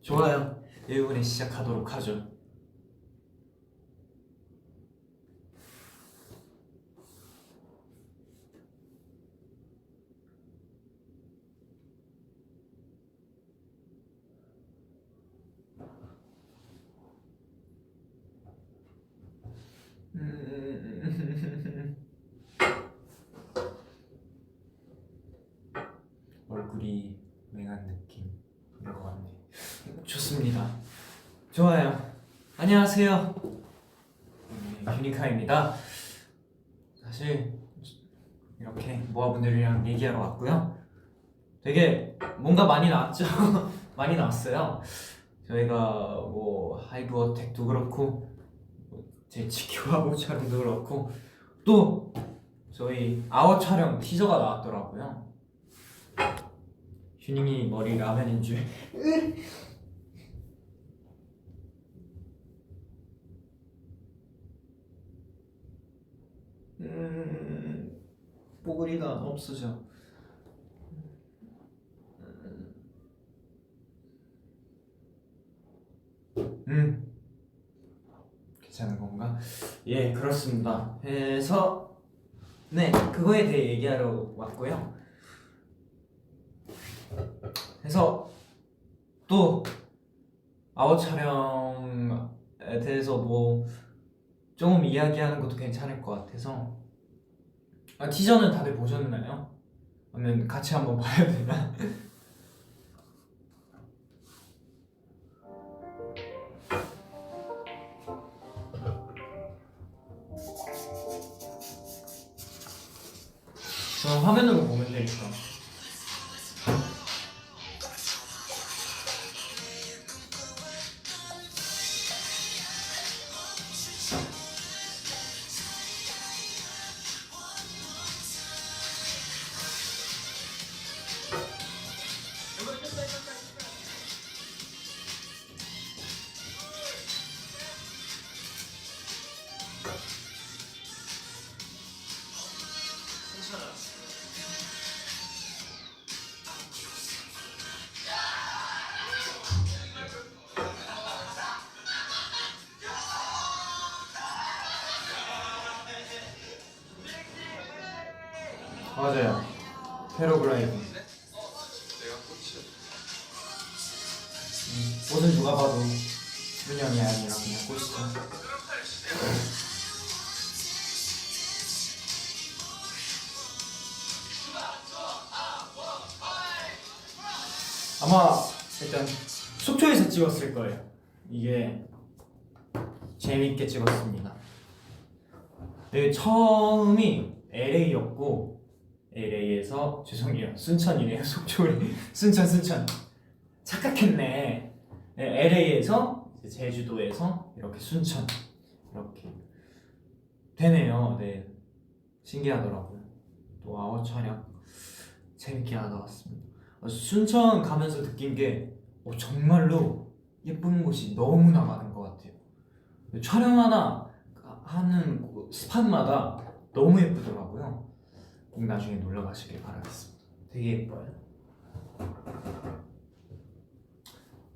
좋아요. 1분에 시작하도록 하죠. 얼굴이 맹한 느낌 그럴 것 같네. 좋습니다. 좋아요. 안녕하세요. 유니카입니다. 사실 이렇게 모아분들이랑 얘기하러 왔고요. 되게 뭔가 많이 나왔죠. 많이 나왔어요. 저희가 뭐 하이브 어택도 그렇고 제 지키와보 촬영도 그렇고 또 저희 아워 촬영 티저가 나왔더라고요. 휴닝이 머리 라면인 줄. 뽀글이가 없어져. 괜찮은 건가? 예, 그렇습니다. 해서 네, 그거에 대해 얘기하러 왔고요. 그래서 또 아웃 촬영에 대해서 뭐 조금 이야기하는 것도 괜찮을 것 같아서. 티저는 다들 보셨나요? 그러면 같이 한번 봐야 되나? 저 화면으로 보면 되니까. 맞아요. 패러글라이딩. 옷은 누가 봐도 수련이 아니라 그냥 꽃이죠. 아마 일단 속초에서 찍었을 거예요. 이게 재밌게 찍었습니다. 네, 처음이 LA였고 LA에서 죄송해요. 순천이네요. 속초에 순천 착각했네. 네, LA에서 제주도에서 이렇게 순천 이렇게 되네요. 네, 신기하더라고요. 또 아웃 촬영 재밌게 하다 왔습니다. 순천 가면서 느낀 게 정말로 예쁜 곳이 너무나 많은 것 같아요. 촬영 하나 하는 스팟마다 너무 예쁘더라고요. 꼭 나중에 놀러 가시길 바라겠습니다. 되게 예뻐요.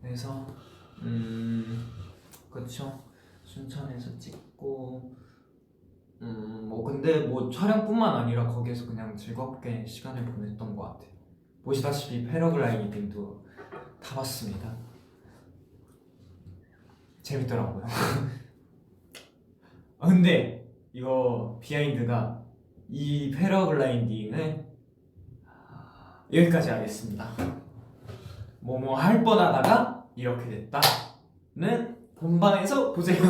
그래서 그쵸, 순천에서 찍고 뭐 근데 뭐 촬영뿐만 아니라 거기에서 그냥 즐겁게 시간을 보냈던 것 같아요. 보시다시피 패러글라이딩도 타봤습니다. 재밌더라고요. 근데 이거 비하인드가 이 패러글라이딩을 여기까지 하겠습니다. 뭐뭐 할 뻔하다가 이렇게 됐다는 본방에서 보세요.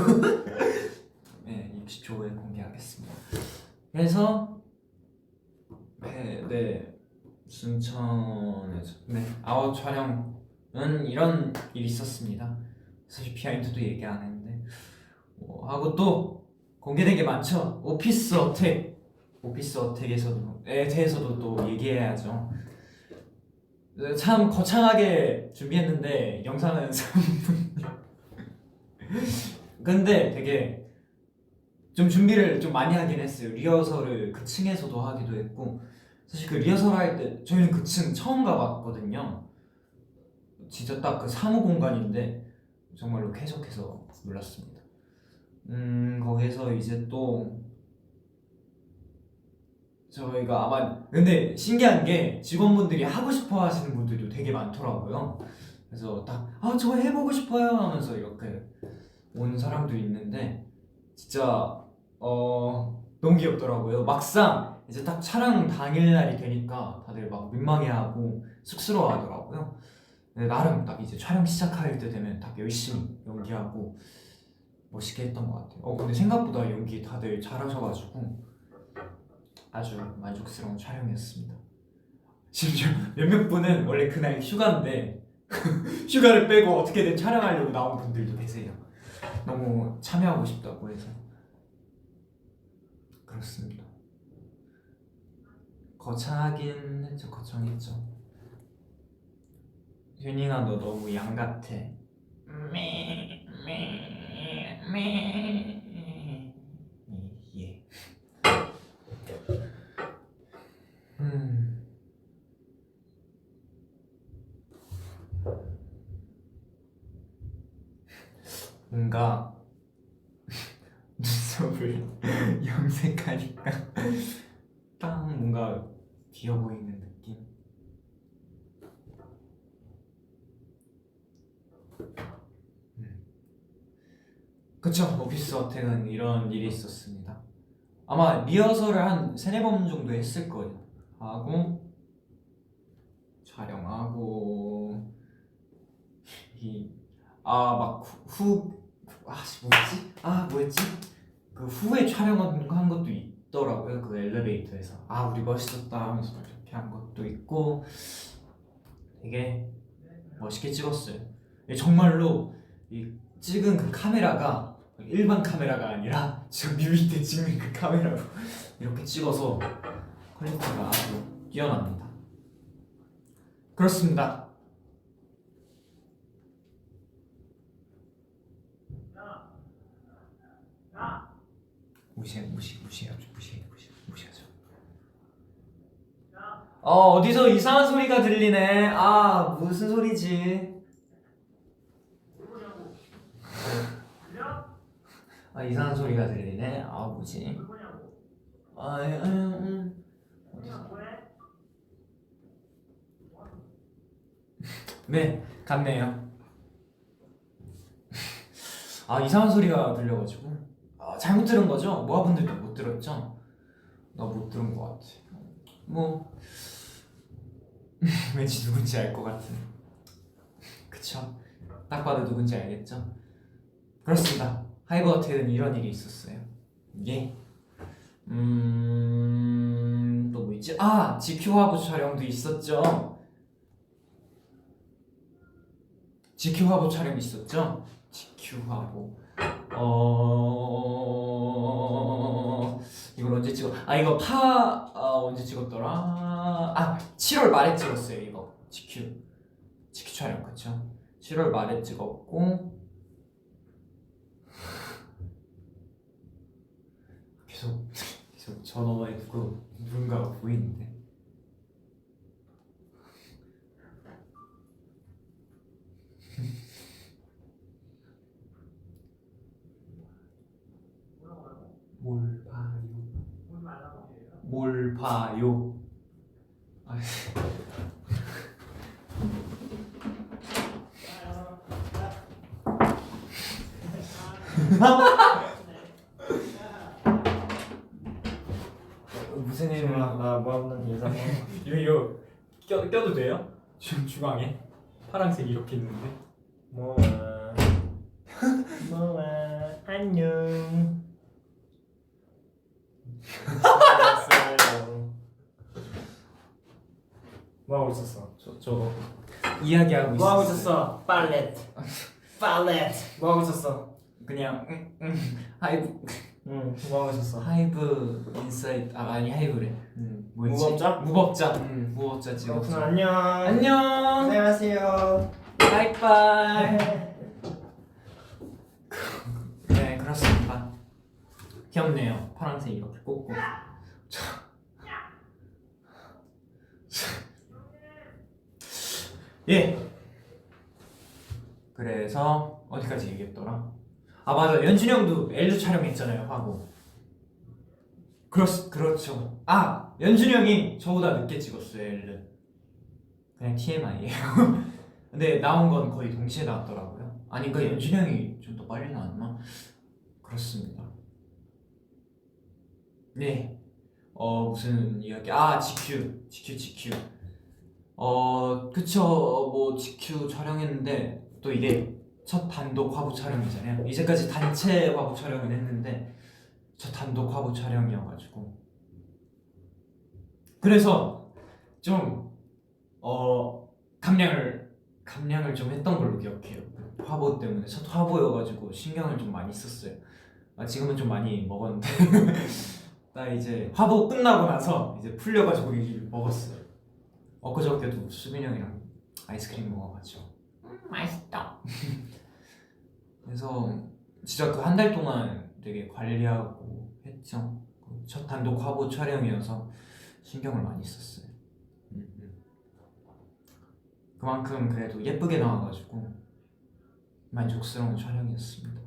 네, 60초에 공개하겠습니다. 그래서 네, 순천에서 아웃 촬영은 이런 일이 있었습니다. 사실 비하인드도 얘기 안 했는데 하고 또 공개된 게 많죠. 오피스 어택에 대해서도 또 얘기해야죠. 참 거창하게 준비했는데 영상은 3분. 근데 되게 좀 준비를 좀 많이 하긴 했어요. 리허설을 그 층에서도 하기도 했고, 사실 그 리허설 할 때 저희는 그 층 처음 가봤거든요. 진짜 딱 그 사무 공간인데 정말로 쾌적해서 놀랐습니다. 거기서 이제 또 저희가 아마, 근데 신기한 게 직원분들이 하고 싶어 하시는 분들도 되게 많더라고요. 그래서 딱 저거 해보고 싶어요 하면서 이렇게 온 사람도 있는데 진짜 너무 귀엽더라고요. 막상 이제 딱 촬영 당일날이 되니까 다들 막 민망해하고 쑥스러워하더라고요. 근데 나름 딱 이제 촬영 시작할 때 되면 딱 열심히 연기하고 멋있게 했던 것 같아요. 근데 생각보다 연기 다들 잘하셔가지고 아주 만족스러운 촬영이었습니다. 심지어 몇몇 분은 원래 그날 휴가인데 휴가를 빼고 어떻게든 촬영하려고 나온 분들도 계세요. 너무 참여하고 싶다고 해서. 그렇습니다. 거창하긴 했죠. 거창했죠. 윤이가 너 너무 양 같아. 예. 뭔가 눈썹을 염색하니까 딱 뭔가 귀여 보이는 느낌. 그쵸. 오피스 어택은 이런 일이 있었습니다. 아마 리허설을 한 3-4번 정도 했을 거예요. 하고 촬영하고 뭐였지? 그 후에 촬영한 것도 있더라고요. 그 엘리베이터에서 우리 멋있었다 하면서 이렇게 한 것도 있고 되게 멋있게 찍었어요. 정말로 이 찍은 그 카메라가 일반 카메라가 아니라 저 뮤 밑에 찍는 그 카메라로 이렇게 찍어서 퀄리티가 아주 뛰어납니다. 그렇습니다. 무시하죠. 어디서 이상한 소리가 들리네. 무슨 소리지? 이상한 소리가 들리네. 뭐지? 어디서? 네, 갔네요. 이상한 소리가 들려가지고 잘못 들은 거죠? 모아분들도 못 들었죠? 나 못 들은 것 같아. 왠지 누군지 알 것 같은. 그쵸? 딱 봐도 누군지 알겠죠? 그렇습니다. 하이브 어택은 이런 일이 있었어요. 예. 또 뭐 있지? GQ 화보 촬영도 있었죠. GQ 화보 촬영 있었죠? GQ 화보. 이걸 언제 찍어? 이거 언제 찍었더라? 7월 말에 찍었어요. 이거 GQ 촬영. 그쵸? 7월 말에 찍었고 계속 전화에 누군가가 보이는데 뭘 봐요? 무슨 일을 나 모아분한테 인사. 이거 껴도 돼요? 지금 주방에 파란색 이렇게 있는데. 모아 안녕. 뭐하고 있었어? 저 이야기하고 있었어요. 뭐하고 있었어? 팔렛. 뭐하고 있었어? 그냥 하이브. 뭐하고 있었어? 하이브 인사이트 하이브래. 뭐였지? 무법자? 무법자. 음. 무법자 찍었죠. 그렇구나. 안녕. 안녕. 안녕하세요. 바이바이. 네, 그렇습니다. 귀엽네요. 파란색 이렇게 꽂고. 예. 그래서 어디까지 얘기했더라? 아 맞아, 연준이 형도 엘르 촬영했잖아요, 하고. 그렇죠. 아, 연준이 형이 저보다 늦게 찍었어요, 엘르. 그냥 TMI예요. 근데 나온 건 거의 동시에 나왔더라고요. 아니, 그 연준이 형이 좀 더 빨리 나왔나? 그렇습니다. 네. 무슨 이야기? 아, GQ. 그쵸. 뭐 GQ 촬영했는데 또 이게 첫 단독 화보 촬영이잖아요. 이제까지 단체 화보 촬영을 했는데 첫 단독 화보 촬영이어가지고 그래서 좀 감량을 좀 했던 걸로 기억해요. 그 화보 때문에 첫 화보여가지고 신경을 좀 많이 썼어요. 지금은 좀 많이 먹었는데 나 이제 화보 끝나고 나서 이제 풀려가지고 이걸 먹었어요. 엊그저께도 수빈이 형이랑 아이스크림 먹어가지고 맛있다. 그래서 진짜 그 한 달 동안 되게 관리하고 했죠. 첫 단독 화보 촬영이어서 신경을 많이 썼어요. 그만큼 그래도 예쁘게 나와가지고 만족스러운 촬영이었습니다.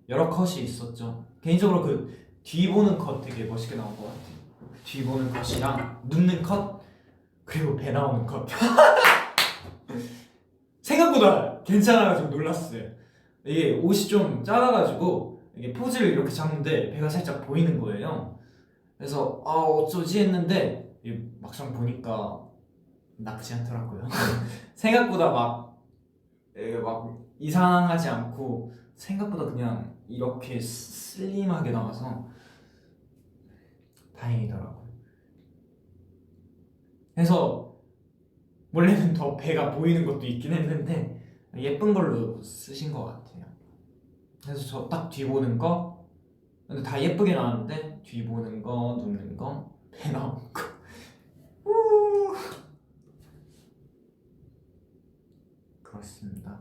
여러 컷이 있었죠. 개인적으로 그 뒤 보는 컷 되게 멋있게 나온 것 같아요. 뒤 보는 컷이랑 눕는 컷 그리고 배 나오는 컷 생각보다 괜찮아가지고 놀랐어요. 이게 옷이 좀 작아가지고 이게 포즈를 이렇게 잡는데 배가 살짝 보이는 거예요. 그래서 어쩌지 했는데 막상 보니까 nak지 않더라고요. 생각보다 막 이상하지 않고 생각보다 그냥 이렇게 슬림하게 나와서 다행이더라고요. 그래서 원래는 더 배가 보이는 것도 있긴 했는데 예쁜 걸로 쓰신 것 같아요. 그래서 저 딱 뒤 보는 거 근데 다 예쁘게 나왔는데 뒤 보는 거, 눕는 거, 배 나오는 거 그렇습니다.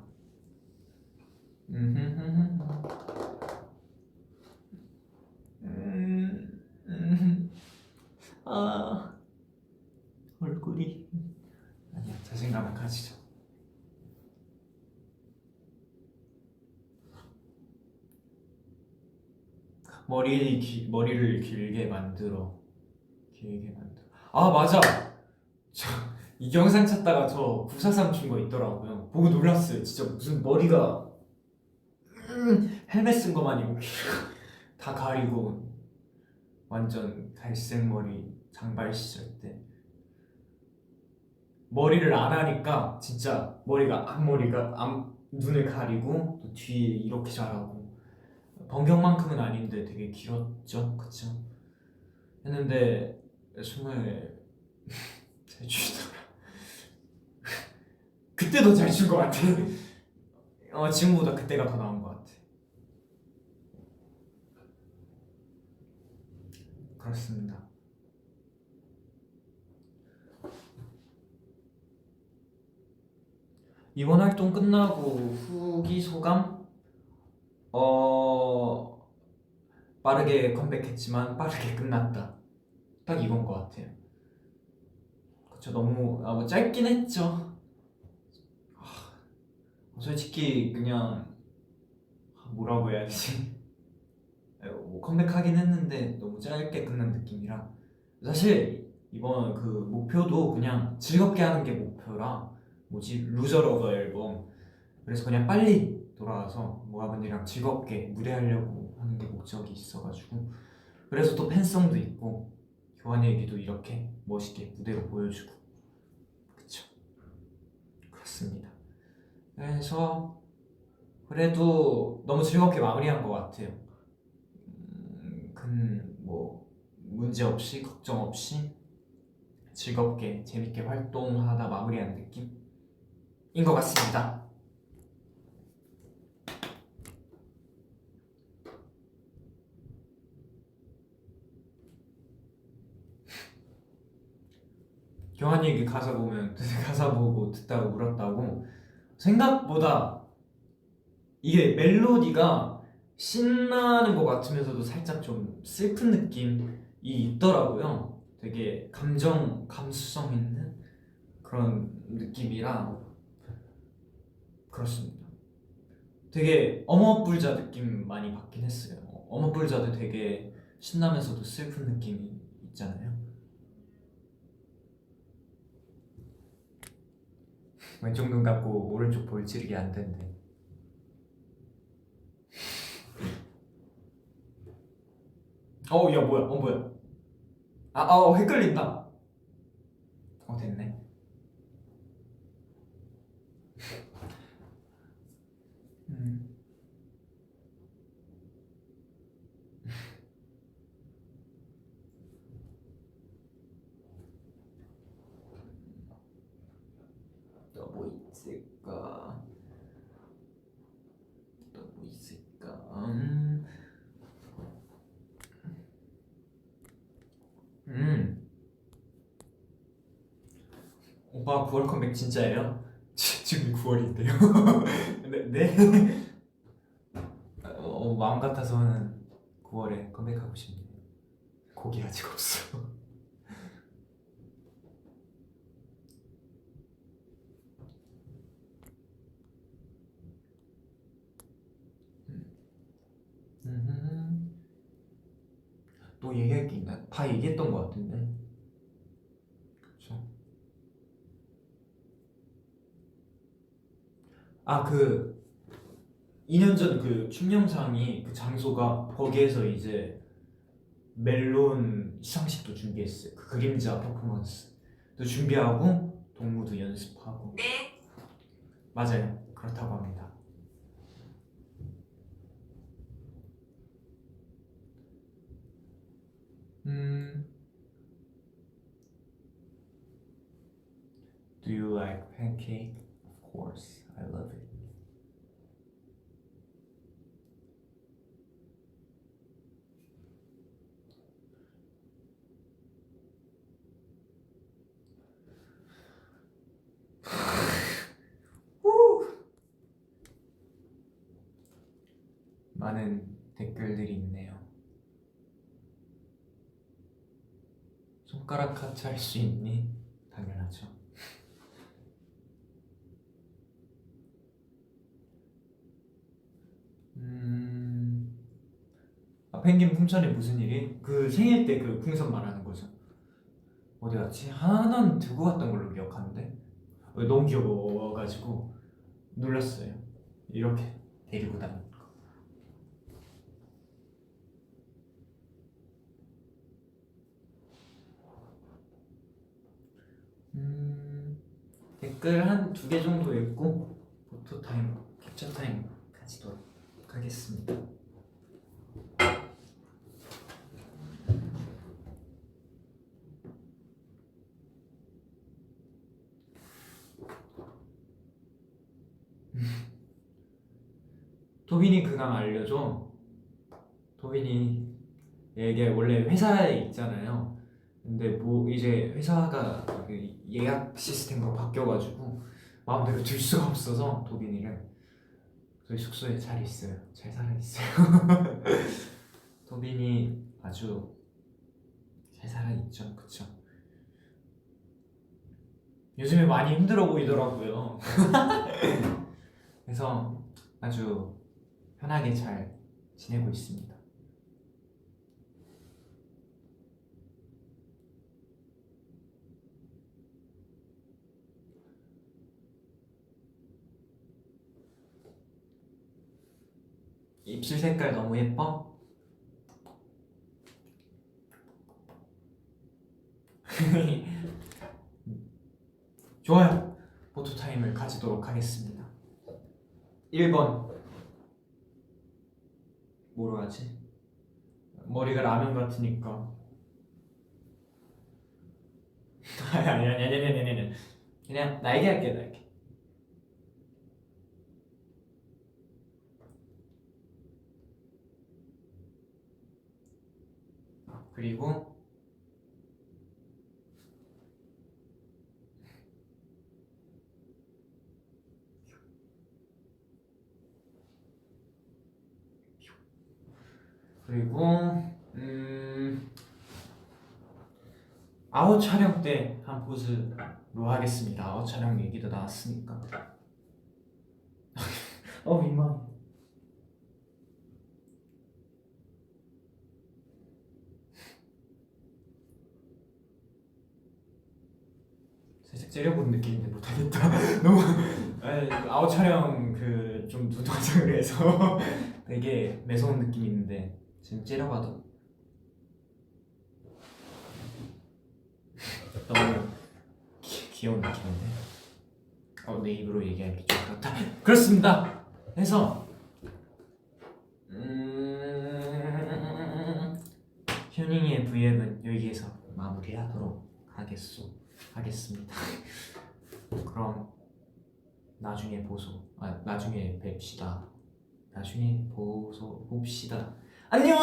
얼굴이 아니야, 자신감을 가지죠. 머리를 길게 만들어. 아 맞아. 이 영상 찾다가 저 943 준 거 있더라고요. 보고 놀랐어요. 진짜 무슨 머리가 헬멧 쓴 거 마냥 다 가리고 완전 갈색 머리 장발 시절 때 머리를 안 하니까 진짜 앞머리가 눈을 가리고 또 뒤에 이렇게 자라고 번경만큼은 아닌데 되게 길었죠, 그쵸? 했는데 20살 잘 추시더라. 그때도 잘 춘 것 같아. 지금보다 그때가 더 나은 것 같아. 그렇습니다. 이번 활동 끝나고 후기 소감? 빠르게 컴백했지만 빠르게 끝났다. 딱 이건 것 같아요. 그쵸, 너무 뭐 짧긴 했죠. 솔직히 그냥 뭐라고 해야 되지? 뭐 컴백하긴 했는데 너무 짧게 끝난 느낌이라 사실 이번 그 목표도 그냥 즐겁게 하는 게 목표라 루저 러버 앨범 그래서 그냥 빨리 돌아와서 모아분들이랑 즐겁게 무대하려고 하는 게 목적이 있어가지고 그래서 또 팬송도 있고 교환 얘기도 이렇게 멋있게 무대로 보여주고 그쵸 그렇습니다. 그래서 그래도 너무 즐겁게 마무리한 것 같아요. 뭐 문제 없이 걱정 없이 즐겁게 재밌게 활동하다 마무리한 느낌인 것 같습니다. 경환이 얘기 가사 보면 가사 보고 듣다가 울었다고. 생각보다 이게 멜로디가 신나는 것 같으면서도 살짝 좀 슬픈 느낌이 있더라고요. 되게 감수성 있는 그런 느낌이라 그렇습니다. 되게 어머불자 느낌 많이 받긴 했어요. 어머불자도 되게 신나면서도 슬픈 느낌이 있잖아요. 왼쪽 눈 감고 오른쪽 볼 찌르기 안 된대. 야 뭐야? 뭐야? 헷갈린다. 됐네. 음. 또 뭐 있을까? 또 뭐 있을까? 오빠 9월 컴백 진짜예요? 지금 9월인데요. 네. 마음 같아서는 9월에 컴백하고 싶네요. 곡이 아직 없어. 또 얘기할 게 있나? 다 얘기했던 것 같은데. 그쵸? 그 2년 전 그 춤 영상이 그 장소가 거기에서 이제 멜론 시상식도 준비했어요. 그 그림자 퍼포먼스도 준비하고 동무도 연습하고. 네. 맞아요. 그렇다고 합니다. Do you like pancake? Of course, I love it. 많은 댓글들이 있네요. 손가락 같이 할 수 있니? 당연하죠. 펭귄 풍선이 무슨 일이? 그 생일 때 그 풍선 말하는 거죠. 어디 갔지? 하나는 들고 갔던 걸로 기억하는데 너무 귀여워가지고 놀랐어요. 이렇게 데리고 다니는 거. 댓글 한 2개 정도 읽고 포토타임, 캡처타임 가지도록 하겠습니다. 도빈이 근황 알려줘. 도빈이 이게 원래 회사에 있잖아요. 근데 뭐 이제 회사가 그 예약 시스템으로 바뀌어가지고 마음대로 둘 수가 없어서 도빈이를 저희 숙소에 잘 있어요. 잘 살아 있어요. 도빈이 아주 잘 살아 있죠, 그쵸? 요즘에 많이 힘들어 보이더라고요. 그래서 아주 편하게 잘 지내고 있습니다. 입술 색깔 너무 예뻐? 좋아요. 포토타임을 가지도록 하겠습니다. 1번 뭐로 하지? 머리가 라면 같으니까. 아니. 그냥 날개 할게, 날개. 그리고 그리고 아웃 촬영 때 한 포즈로 하겠습니다. 아웃 촬영 얘기도 나왔으니까. 민망해. 살짝 째려보는 느낌인데 못하겠다. 너무 아웃 촬영 그 좀 누동작을 해서 되게 매서운 느낌이 있는데 지금 째려봐도 너무 귀여운 느낌인데 내 입으로 얘기하기 좀 그렇다. 그렇습니다. 해서 휴닝의 V앱은 여기에서 마무리하도록 하겠습니다. 그럼 나중에 봅시다. 안녕.